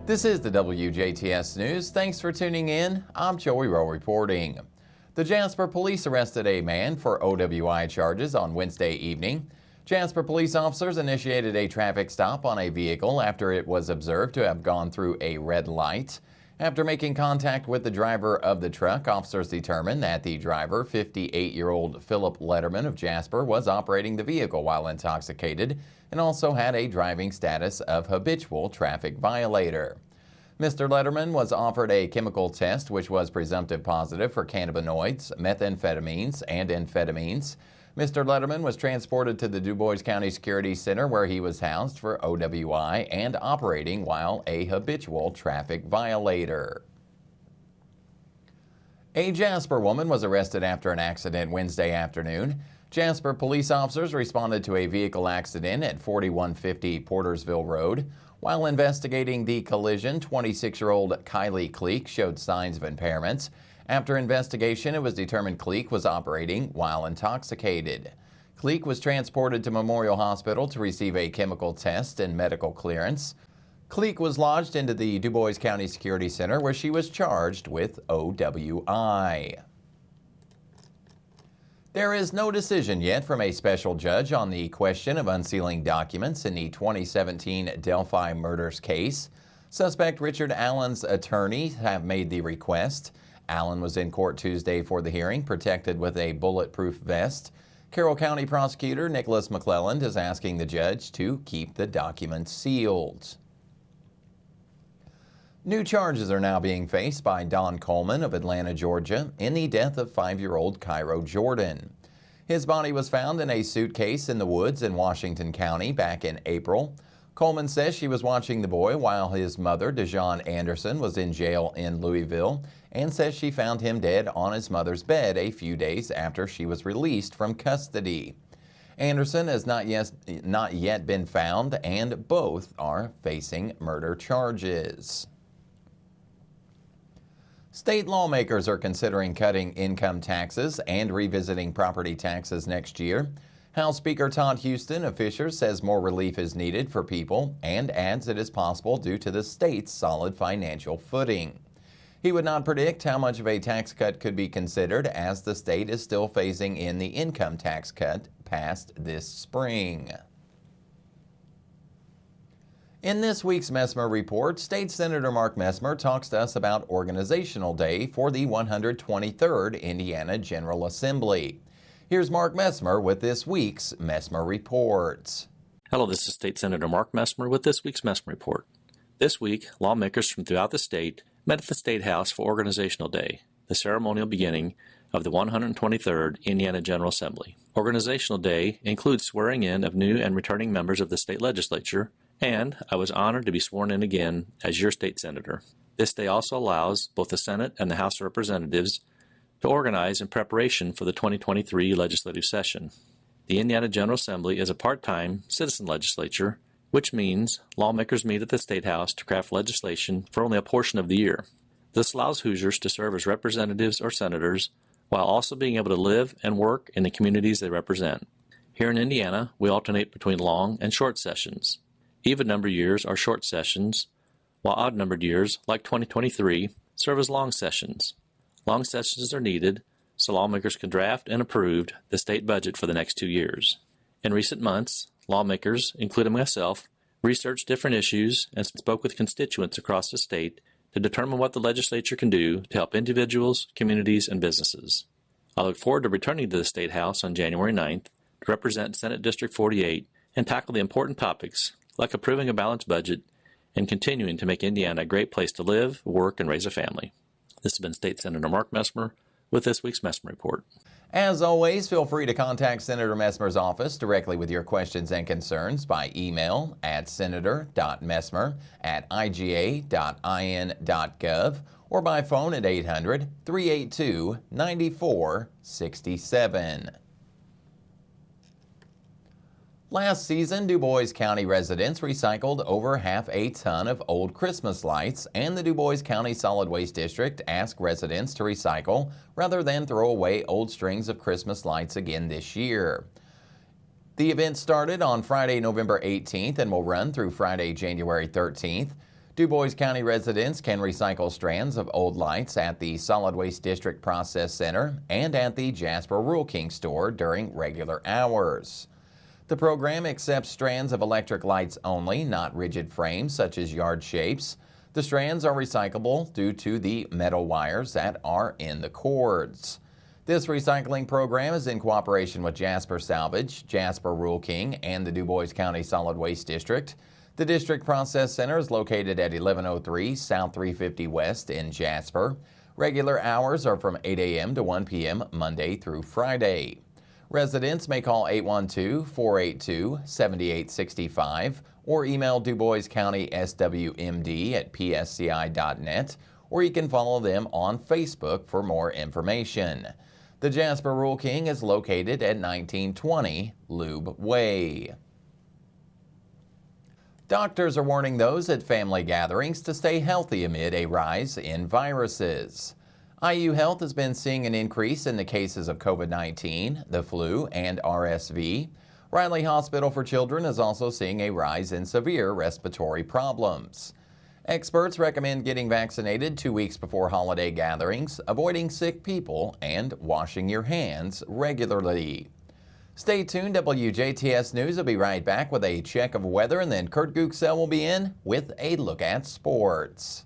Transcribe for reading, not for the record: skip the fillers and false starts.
This is the WJTS News. Thanks for tuning in. I'm Joey Rehl reporting. The Jasper police arrested a man for OWI charges on Wednesday evening. Jasper police officers initiated a traffic stop on a vehicle after it was observed to have gone through a red light. After making contact with the driver of the truck, officers determined that the driver, 58-year-old Philip Letterman of Jasper, was operating the vehicle while intoxicated and also had a driving status of habitual traffic violator. Mr. Letterman was offered a chemical test which was presumptive positive for cannabinoids, methamphetamines, and amphetamines. Mr. Letterman was transported to the DuBois County Security Center where he was housed for OWI and operating while a habitual traffic violator. A Jasper woman was arrested after an accident Wednesday afternoon. Jasper police officers responded to a vehicle accident at 4150 Portersville Road. While investigating the collision, 26-year-old Kylie Cleek showed signs of impairments. After investigation, it was determined Cleek was operating while intoxicated. Cleek was transported to Memorial Hospital to receive a chemical test and medical clearance. Cleek was lodged into the DuBois County Security Center where she was charged with OWI. There is no decision yet from a special judge on the question of unsealing documents in the 2017 Delphi murders case. Suspect Richard Allen's attorneys have made the request. Allen was in court Tuesday for the hearing, protected with a bulletproof vest. Carroll County Prosecutor Nicholas McClelland is asking the judge to keep the documents sealed. New charges are now being faced by Don Coleman of Atlanta, Georgia, in the death of 5-year-old Cairo Jordan. His body was found in a suitcase in the woods in Washington County back in April. Coleman says she was watching the boy while his mother, Dejon Anderson, was in jail in Louisville, and says she found him dead on his mother's bed a few days after she was released from custody. Anderson has not yet been found, and both are facing murder charges. State lawmakers are considering cutting income taxes and revisiting property taxes next year. House Speaker Todd Houston of Fisher says more relief is needed for people and adds it is possible due to the state's solid financial footing. He would not predict how much of a tax cut could be considered as the state is still phasing in the income tax cut passed this spring. In this week's Messmer Report, State Senator Mark Messmer talks to us about Organizational Day for the 123rd Indiana General Assembly. Here's Mark Messmer with this week's Messmer Report. Hello, this is State Senator Mark Messmer with this week's Messmer Report. This week, lawmakers from throughout the state met at the State House for Organizational Day, the ceremonial beginning of the 123rd Indiana General Assembly. Organizational Day includes swearing in of new and returning members of the state legislature, and I was honored to be sworn in again as your state senator. This day also allows both the Senate and the House of Representatives to organize in preparation for the 2023 legislative session. The Indiana General Assembly is a part-time citizen legislature, which means lawmakers meet at the State House to craft legislation for only a portion of the year. This allows Hoosiers to serve as representatives or senators while also being able to live and work in the communities they represent. Here in Indiana, we alternate between long and short sessions. Even-numbered years are short sessions, while odd-numbered years, like 2023, serve as long sessions. Long sessions are needed so lawmakers can draft and approve the state budget for the next 2 years. In recent months, lawmakers, including myself, researched different issues and spoke with constituents across the state to determine what the legislature can do to help individuals, communities, and businesses. I look forward to returning to the State House on January 9th to represent Senate District 48 and tackle the important topics like approving a balanced budget and continuing to make Indiana a great place to live, work, and raise a family. This has been State Senator Mark Messmer with this week's Messmer Report. As always, feel free to contact Senator Messmer's office directly with your questions and concerns by email at senator.messmer@iga.in.gov or by phone at 800-382-9467. Last season, DuBois County residents recycled over half a ton of old Christmas lights, and the DuBois County Solid Waste District asked residents to recycle rather than throw away old strings of Christmas lights again this year. The event started on Friday, November 18th and will run through Friday, January 13th. Du Bois County residents can recycle strands of old lights at the Solid Waste District Process Center and at the Jasper Rural King store during regular hours. The program accepts strands of electric lights only, not rigid frames such as yard shapes. The strands are recyclable due to the metal wires that are in the cords. This recycling program is in cooperation with Jasper Salvage, Jasper Rural King, and the Du Bois County Solid Waste District. The District Process Center is located at 1103 South 350 West in Jasper. Regular hours are from 8 a.m. to 1 p.m. Monday through Friday. Residents may call 812-482-7865 or email Du Bois County SWMD at psci.net, or you can follow them on Facebook for more information. The Jasper Rural King is located at 1920 Lube Way. Doctors are warning those at family gatherings to stay healthy amid a rise in viruses. IU Health has been seeing an increase in the cases of COVID-19, the flu, and RSV. Riley Hospital for Children is also seeing a rise in severe respiratory problems. Experts recommend getting vaccinated 2 weeks before holiday gatherings, avoiding sick people, and washing your hands regularly. Stay tuned. WJTS News will be right back with a check of weather, and then Kurt Guxell will be in with a look at sports.